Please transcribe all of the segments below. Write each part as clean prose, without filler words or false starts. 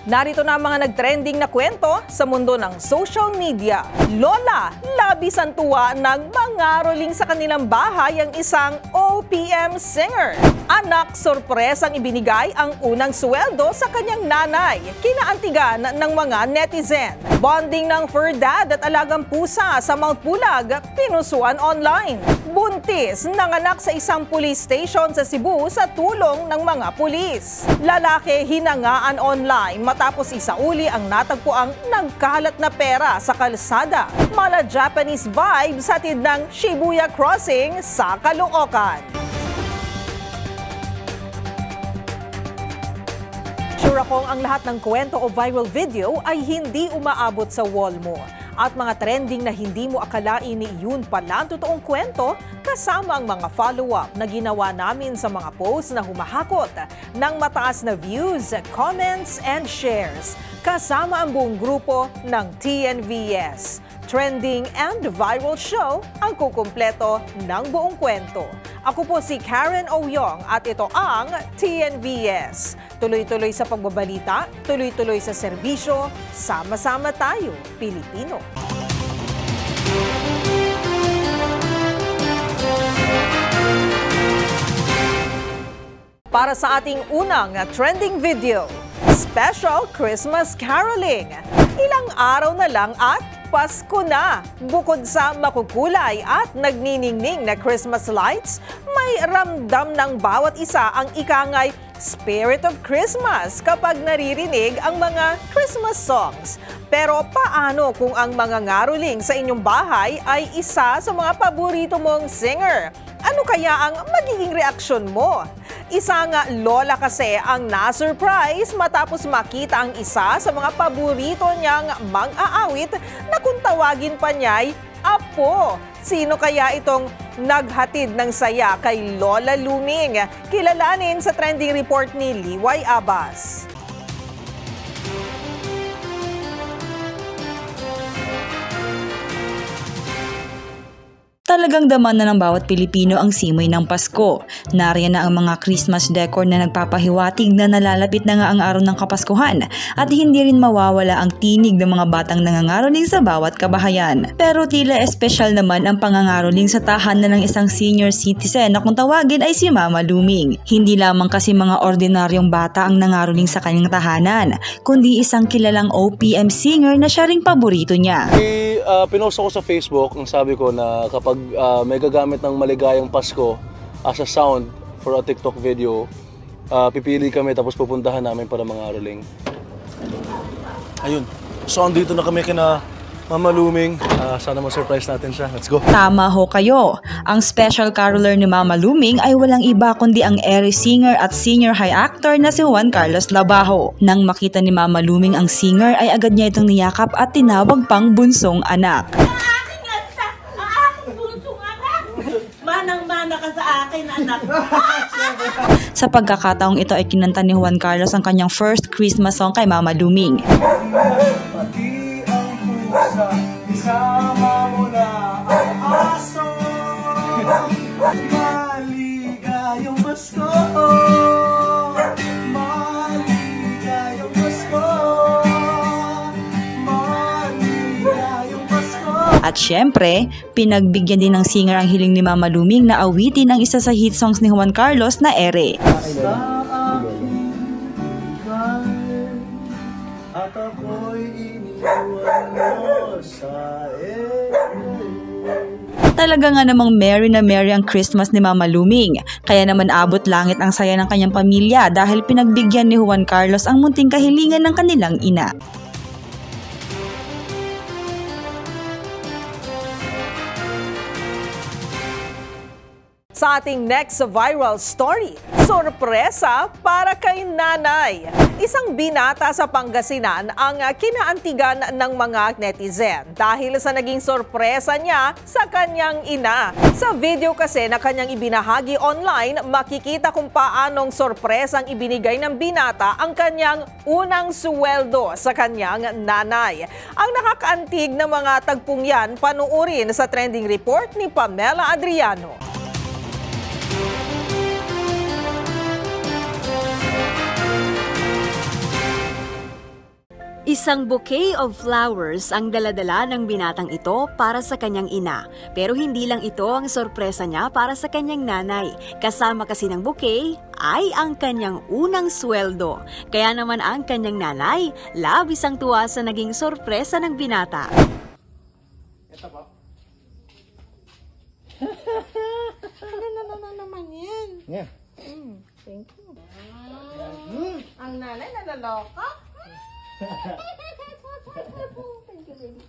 Narito na ang mga nagtrending na kwento sa mundo ng social media. Lola, labis ang tuwa ng mangaroling sa kanilang bahay ang isang OPM singer. Anak, sorpresang ibinigay ang unang sweldo sa kanyang nanay. Kinaantigan ng mga netizen. Bonding ng fur dad at alagang pusa sa Mount Pulag, pinusuan online. Buntis, nanganak sa isang police station sa Cebu sa tulong ng mga pulis. Lalaki, hinangaan online matapos isauli ang natagpuang nagkalat na pera sa kalsada. Mala Japanese vibes hatid ng Shibuya Crossing sa Caloocan. Sure akong ang lahat ng kwento o viral video ay hindi umaabot sa wall mo. At mga trending na hindi mo akalain ni yun pala ang totoong kwento kasama ang mga follow-up na ginawa namin sa mga posts na humahakot ng mataas na views, comments, and shares. Kasama ang buong grupo ng TNVS. Trending and viral show ang kukumpleto ng buong kwento. Ako po si Karen Oyong at ito ang TNVS. Tuloy-tuloy sa pagbabalita, tuloy-tuloy sa serbisyo, sama-sama tayo, Pilipino. Para sa ating unang trending video, Special Christmas Caroling. Ilang araw na lang at Pasko na! Bukod sa makukulay at nagniningning na Christmas lights, may ramdam ng bawat isa ang ikangay Spirit of Christmas kapag naririnig ang mga Christmas songs. Pero paano kung ang mga ngaroling sa inyong bahay ay isa sa mga paborito mong singer? Ano kaya ang magiging reaksyon mo? Isang lola kasi ang na-surprise matapos makita ang isa sa mga paborito niyang mang-aawit na kung tawagin pa niya'y Apo. Sino kaya itong naghatid ng saya kay Lola Luming? Kilalanin sa trending report ni Liway Abbas. Talagang daman na ng bawat Pilipino ang simoy ng Pasko. Nariyan na ang mga Christmas decor na nagpapahiwatig na nalalapit na nga ang araw ng Kapaskuhan at hindi rin mawawala ang tinig ng mga batang nangangaroling sa bawat kabahayan. Pero tila espesyal naman ang pangangaroling sa tahanan ng isang senior citizen na kung tawagin ay si Mama Luming. Hindi lamang kasi mga ordinaryong bata ang nangaroling sa kanyang tahanan, kundi isang kilalang OPM singer na siya ring paborito niya. Pinost ako sa Facebook, ang sabi ko na kapag may gagamit ng Maligayang Pasko as a sound for a TikTok video, pipili kami tapos pupuntahan namin para mangaroling. Ayun, so andito na kami kina Mama Luming. Sana ma-surprise natin siya. Let's go! Tama ho kayo. Ang special caroler ni Mama Luming ay walang iba kundi ang airy singer at senior high actor na si Juan Carlos Labajo. Nang makita ni Mama Luming ang singer ay agad niya itong niyakap at tinawag pang bunsong anak. Manang-mana ka sa akin, anak. Sa pagkakataong ito ay kinanta ni Juan Carlos ang kanyang first Christmas song kay Mama Luming. Isama mo na ang aso. Maligayang Pasko. Maligayang Pasko. Maligayang Pasko. At syempre, pinagbigyan din ng singer ang hiling ni Mama Luming na awitin ang isa sa hit songs ni Juan Carlos na Ere. At ako'y iniwan mo sa Talaga nga namang merry na merry ang Christmas ni Mama Luming. Kaya naman abot langit ang saya ng kanyang pamilya dahil pinagbigyan ni Juan Carlos ang munting kahilingan ng kanilang ina. Sa ating next viral story, sorpresa para kay nanay. Isang binata sa Pangasinan ang kinaantigan ng mga netizen dahil sa naging sorpresa niya sa kanyang ina. Sa video kasi na kanyang ibinahagi online, makikita kung paanong sorpresang ibinigay ng binata ang kanyang unang sweldo sa kanyang nanay. Ang nakakaantig na mga tagpong yan, panuorin sa trending report ni Pamela Adriano. Isang bouquet of flowers ang daladala ng binatang ito para sa kanyang ina. Pero hindi lang ito ang sorpresa niya para sa kanyang nanay. Kasama kasi ng bouquet ay ang kanyang unang sweldo. Kaya naman ang kanyang nanay, labis ang tuwa sa naging sorpresa ng binata. Ito po. Ano naman yan? Yeah. Thank you. Ang nanay nalaloka. Thank you, baby.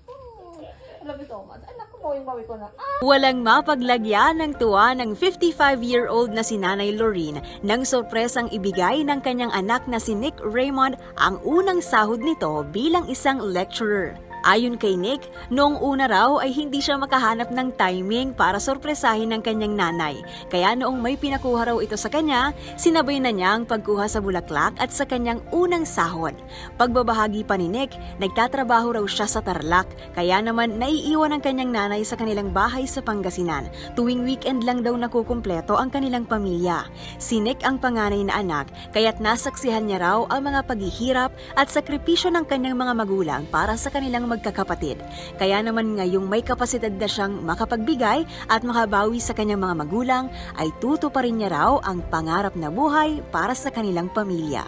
I love you so much. Anak ko, bawi ko na. Walang mapaglagyan ng tuwa ng 55-year-old na si Nanay Lorene nang sorpresang ibigay ng kanyang anak na si Nick Raymond ang unang sahod nito bilang isang lecturer. Ayon kay Nick, noong una raw ay hindi siya makahanap ng timing para sorpresahin ng kanyang nanay. Kaya noong may pinakuha raw ito sa kanya, sinabay na niya ang pagkuha sa bulaklak at sa kanyang unang sahod. Pagbabahagi pa ni Nick, nagtatrabaho raw siya sa Tarlac, kaya naman naiiwan ang kanyang nanay sa kanilang bahay sa Pangasinan. Tuwing weekend lang daw nakukumpleto ang kanilang pamilya. Si Nick ang panganay na anak, kaya't nasaksihan niya raw ang mga paghihirap at sakripisyo ng kanyang mga magulang para sa kanilang magkakapatid. Kaya naman ngayong may kapasidad na siyang makapagbigay at makabawi sa kanyang mga magulang, ay tutuparin niya raw ang pangarap na buhay para sa kanilang pamilya.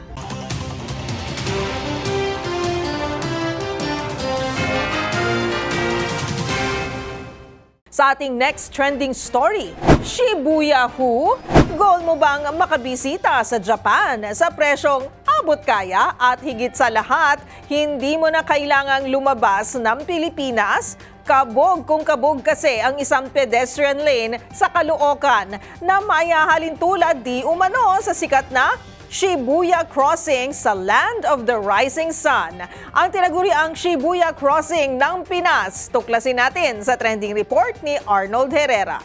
Sa ating next trending story, Shibuya Who? Goal mo bang makabisita sa Japan sa presyong abot kaya at higit sa lahat, hindi mo na kailangang lumabas ng Pilipinas? Kabog kung kabog kasi ang isang pedestrian lane sa Caloocan na mayahalin tulad di umano sa sikat na Shibuya Crossing sa Land of the Rising Sun. Ang tinaguriang Shibuya Crossing ng Pinas. Tuklasin natin sa trending report ni Arnold Herrera.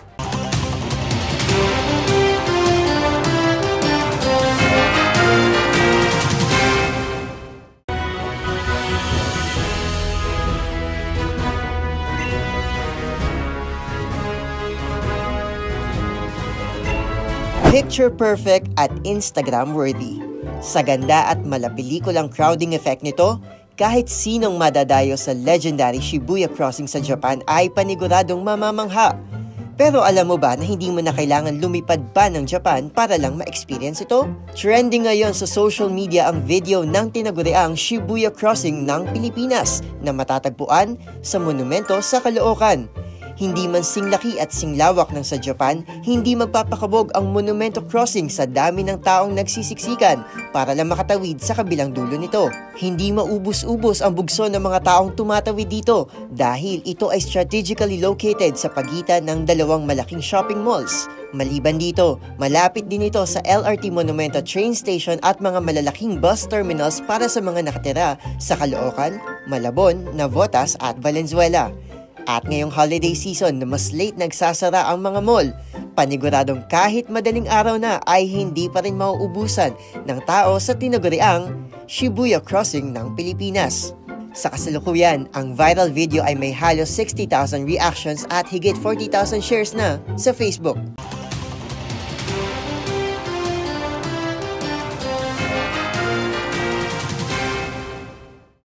Picture perfect at Instagram worthy. Sa ganda at malapelikulang crowding effect nito, kahit sinong madadayo sa legendary Shibuya Crossing sa Japan ay paniguradong mamamangha. Pero alam mo ba na hindi mo na kailangan lumipad pa ng Japan para lang ma-experience ito? Trending ngayon sa social media ang video ng tinaguriang Shibuya Crossing ng Pilipinas na matatagpuan sa monumento sa Caloocan. Hindi man singlaki at singlawak ng sa Japan, hindi magpapakabog ang Monumento Crossing sa dami ng taong nagsisiksikan para lang makatawid sa kabilang dulo nito. Hindi maubos-ubos ang bugso ng mga taong tumatawid dito dahil ito ay strategically located sa pagitan ng dalawang malaking shopping malls. Maliban dito, malapit din ito sa LRT Monumento train station at mga malalaking bus terminals para sa mga nakatira sa Caloocan, Malabon, Navotas at Valenzuela. At ngayong holiday season na mas late nagsasara ang mga mall, paniguradong kahit madaling araw na ay hindi pa rin mauubusan ng tao sa tinaguriang Shibuya Crossing ng Pilipinas. Sa kasalukuyan, ang viral video ay may halos 60,000 reactions at higit 40,000 shares na sa Facebook.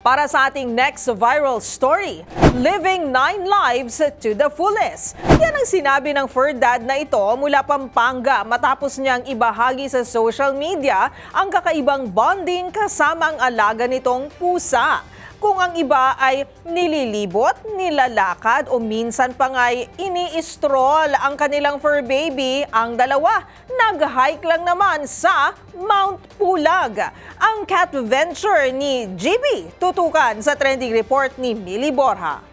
Para sa ating next viral story, living 9 lives to the fullest. Yan ang sinabi ng fur dad na ito mula Pampanga matapos niyang ibahagi sa social media ang kakaibang bonding kasama ang alaga nitong pusa. Kung ang iba ay nililibot, nilalakad o minsan pa nga'y ini-stroll ang kanilang fur baby, ang dalawa nag-hike lang naman sa Mount Pulag. Ang cat venture ni GB, tutukan sa trending report ni Millie Borja.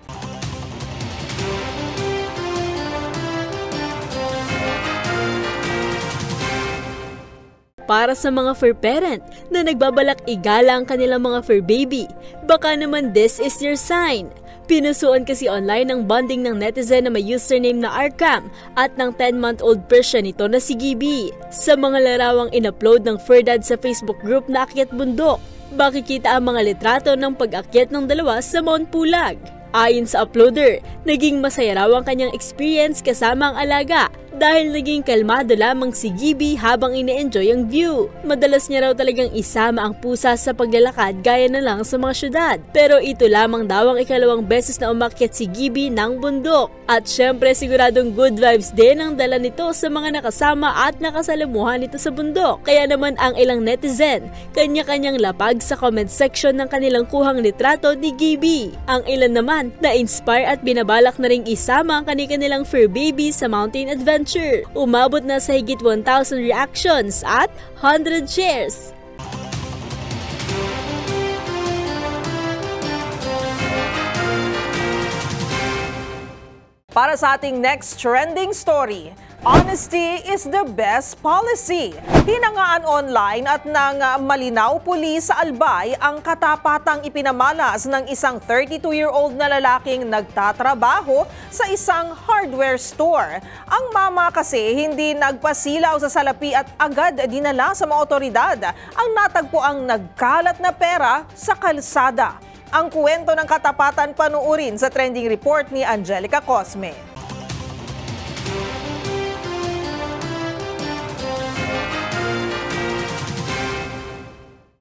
Para sa mga fur parent na nagbabalak igala ang kanilang mga fur baby, baka naman this is your sign. Pinusuan kasi online ang bonding ng netizen na may username na Arkham at ng 10-month-old Persian nito na si Gibi. Sa mga larawang in-upload ng fur dad sa Facebook group na Akyat Bundok, makikita ang mga litrato ng pag-akyat ng dalawa sa Mount Pulag. Ayon sa uploader, naging masaya raw ang kanyang experience kasama ang alaga dahil naging kalmado lamang si Gibby habang ine-enjoy ang view. Madalas niya raw talagang isama ang pusa sa paglalakad gaya na lang sa mga syudad. Pero ito lamang daw ang ikalawang beses na umakyat si Gibby ng bundok. At syempre siguradong good vibes din ang dala nito sa mga nakasama at nakasalamuhan nito sa bundok. Kaya naman ang ilang netizen, kanya-kanyang lapag sa comment section ng kanilang kuhang litrato ni Gibby. Ang ilan naman na-inspire at binabalak na ring isama ang kanilang fur baby sa mountain adventure. Umabot na sa higit 1,000 reactions at 100 shares. Para sa ating next trending story, honesty is the best policy. Hinangaan online at ng Malinaw Police sa Albay ang katapatang ipinamalas ng isang 32-year-old na lalaking nagtatrabaho sa isang hardware store. Ang mama kasi hindi nagpasilaw sa salapi at agad dinala sa mga otoridad ang natagpuang nagkalat na pera sa kalsada. Ang kwento ng katapatan panuurin sa trending report ni Angelica Cosme.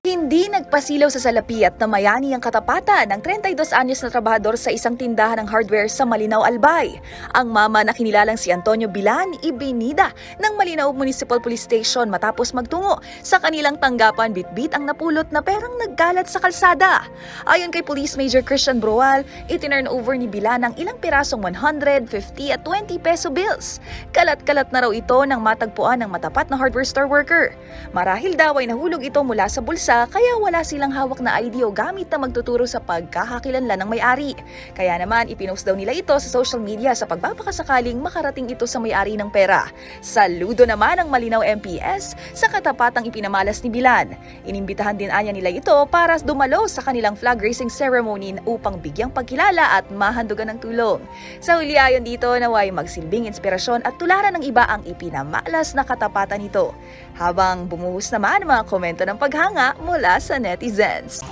Hindi nagpasilaw sa salapi at namayani ang katapatan ng 32 anyos na trabahador sa isang tindahan ng hardware sa Malinaw, Albay. Ang mama na kinilalang si Antonio Bilan ibinida ng Malinaw Municipal Police Station matapos magtungo sa kanilang tanggapan bitbit ang napulot na perang naggalat sa kalsada. Ayon kay Police Major Christian Broal, itinurn over ni Bilan ang ilang pirasong 100, 50 at 20 peso bills. Kalat-kalat na raw ito nang matagpuan ng matapat na hardware store worker. Marahil daw ay nahulog ito mula sa bulsa kaya wala silang hawak na ID o gamit na magtuturo sa pagkakakilanlan ng may-ari. Kaya naman ipinost daw nila ito sa social media sa pagbabakasakaling makarating ito sa may-ari ng pera. Saludo naman ang Malinaw MPS sa katapatang ipinamalas ni Bilan. Inimbitahan din anya nila ito para dumalo sa kanilang flag raising ceremony upang bigyang pagkilala at mahandugan ng tulong. Sa huli ayon dito naway magsilbing inspirasyon at tularan ng iba ang ipinamalas na katapatan nito. Habang bumuhos naman ang mga komento ng paghanga mula sa netizens.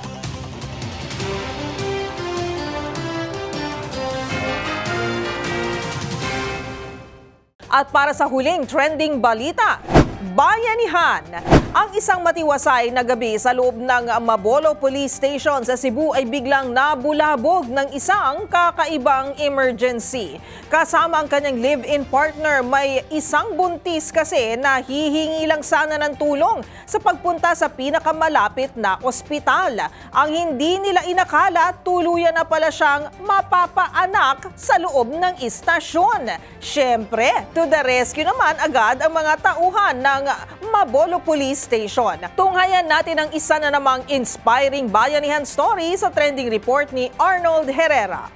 At para sa huling trending balita, bayanihan. Ang isang matiwasay na gabi sa loob ng Mabolo Police Station sa Cebu ay biglang nabulabog ng isang kakaibang emergency. Kasama ang kanyang live-in partner, may isang buntis kasi na hihingi lang sana ng tulong sa pagpunta sa pinakamalapit na ospital. Ang hindi nila inakala, tuluyan na pala siyang mapapaanak sa loob ng istasyon. Siyempre, to the rescue naman agad ang mga tauhan ng Mabolo Police Station. Tunghayan natin ang isa na namang inspiring bayanihan story sa trending report ni Arnold Herrera.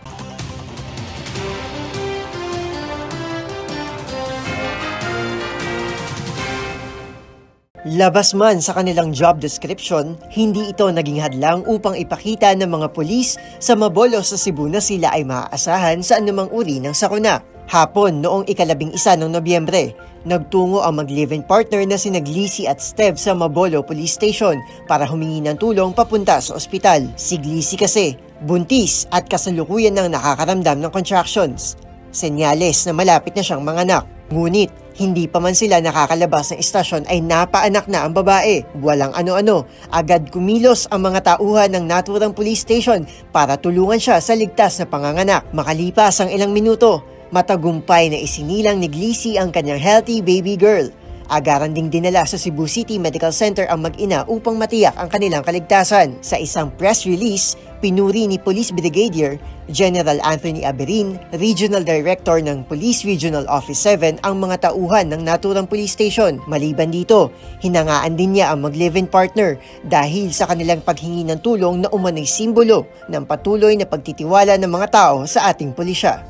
Labas man sa kanilang job description, hindi ito naging hadlang upang ipakita ng mga pulis sa Mabolo sa Cebu na sila ay maaasahan sa anumang uri ng sakuna. Hapon noong 11 ng Nobyembre, nagtungo ang mag-live-in partner na sina Glissy at Steve sa Mabolo Police Station para humingi ng tulong papunta sa ospital. Si Glissy kasi, buntis at kasalukuyan ng nakakaramdam ng contractions. Senyales na malapit na siyang manganak. Ngunit, hindi pa man sila nakakalabas ng istasyon ay napaanak na ang babae. Walang ano-ano, agad kumilos ang mga tauhan ng naturang police station para tulungan siya sa ligtas na panganganak. Makalipas ang ilang minuto, matagumpay na isinilang ni Glissy ang kanyang healthy baby girl. Agaran ding dinala sa Cebu City Medical Center ang mag-ina upang matiyak ang kanilang kaligtasan. Sa isang press release, pinuri ni Police Brigadier General Anthony Aberin, Regional Director ng Police Regional Office 7, ang mga tauhan ng naturang police station. Maliban dito, hinangaan din niya ang mag-live-in partner dahil sa kanilang paghingi ng tulong na umano'y simbolo ng patuloy na pagtitiwala ng mga tao sa ating pulisya.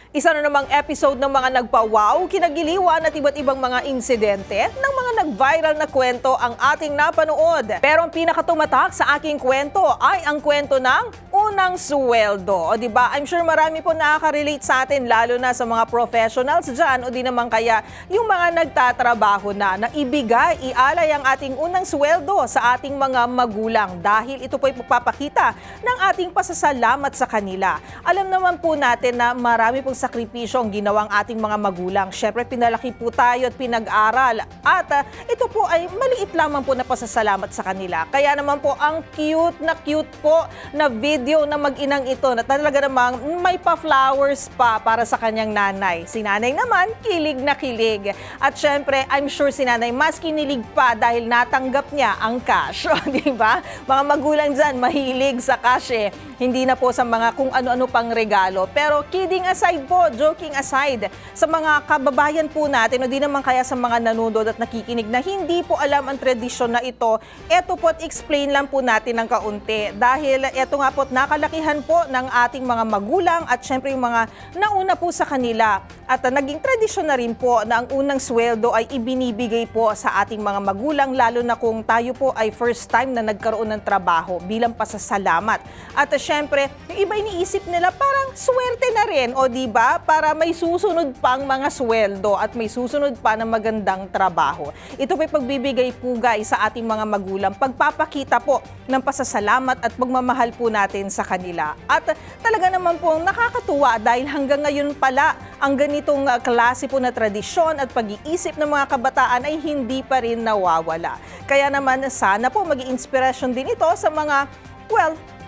Isa na namang episode ng mga nagpa-wow, kinagiliwan at iba't ibang mga insidente ng mga nag-viral na kwento ang ating napanood. Pero ang pinakatumatak sa aking kwento ay ang kwento ng unang sweldo. O diba, I'm sure marami po nakaka-relate sa atin, lalo na sa mga professionals dyan o di naman kaya yung mga nagtatrabaho na ibigay, ialay ang ating unang sweldo sa ating mga magulang dahil ito po ay pagpapakita ng ating pasasalamat sa kanila. Alam naman po natin na marami pong sakripisyo ang ginawang ating mga magulang. Syempre, pinalaki po tayo at pinag-aral at ito po ay maliit lamang po na pasasalamat sa kanila. Kaya naman po ang cute po na video na mag-inang ito na talaga namang may pa-flowers pa para sa kanyang nanay. Si nanay naman, kilig na kilig. At syempre, I'm sure si nanay mas kinilig pa dahil natanggap niya ang cash. Di ba? Mga magulang dyan, mahilig sa cash eh. Hindi na po sa mga kung ano-ano pang regalo. Pero kidding aside po, joking aside, sa mga kababayan po natin o di naman kaya sa mga nanonood at nakikinig na hindi po alam ang tradisyon na ito, eto po at explain lang po natin ng kaunti. Dahil eto nga po, nakalakihan po ng ating mga magulang at syempre yung mga nauna po sa kanila. At naging tradisyon na rin po na ang unang sweldo ay ibinibigay po sa ating mga magulang, lalo na kung tayo po ay first time na nagkaroon ng trabaho bilang pasasalamat. At syempre, yung iba iniisip nila parang swerte na rin, o diba? Para may susunod pang mga sweldo at may susunod pa na magandang trabaho. Ito po ay pagbibigay pugay sa ating mga magulang, pagpapakita po ng pasasalamat at pagmamahal po natin sa kanila. At talaga naman po nakakatuwa dahil hanggang ngayon pala ang ganitong klase po na tradisyon at pag-iisip ng mga kabataan ay hindi pa rin nawawala. Kaya naman sana po maging inspirasyon din ito sa mga,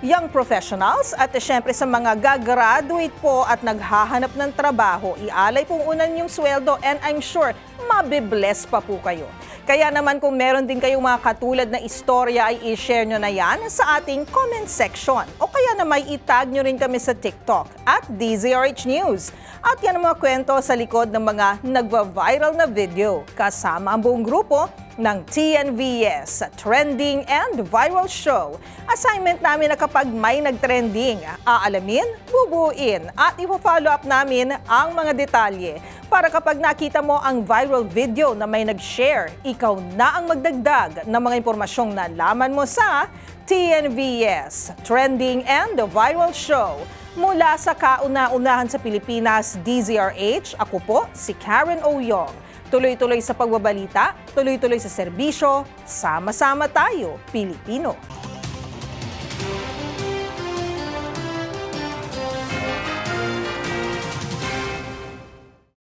young professionals at syempre sa mga gagraduate po at naghahanap ng trabaho. Ialay pong unan yung sweldo and I'm sure mabibless pa po kayo. Kaya naman kung meron din kayong mga katulad na istorya ay i-share nyo na yan sa ating comment section. O kaya na may itag nyo rin kami sa TikTok at DZRH News. At yan ang mga kwento sa likod ng mga nagva-viral na video. Kasama ang buong grupo ng TNVS, Trending and Viral Show. Assignment namin na kapag may nagtrending, aalamin, bubuin at ipo-follow up namin ang mga detalye. Para kapag nakita mo ang viral video na may nag-share, ikaw na ang magdagdag ng mga impormasyong nalaman mo sa TNVS, Trending and Viral Show. Mula sa kauna-unahan sa Pilipinas, DZRH, ako po si Karen Oyong. Tuloy-tuloy sa pagbabalita, tuloy-tuloy sa serbisyo, sama-sama tayo, Pilipino.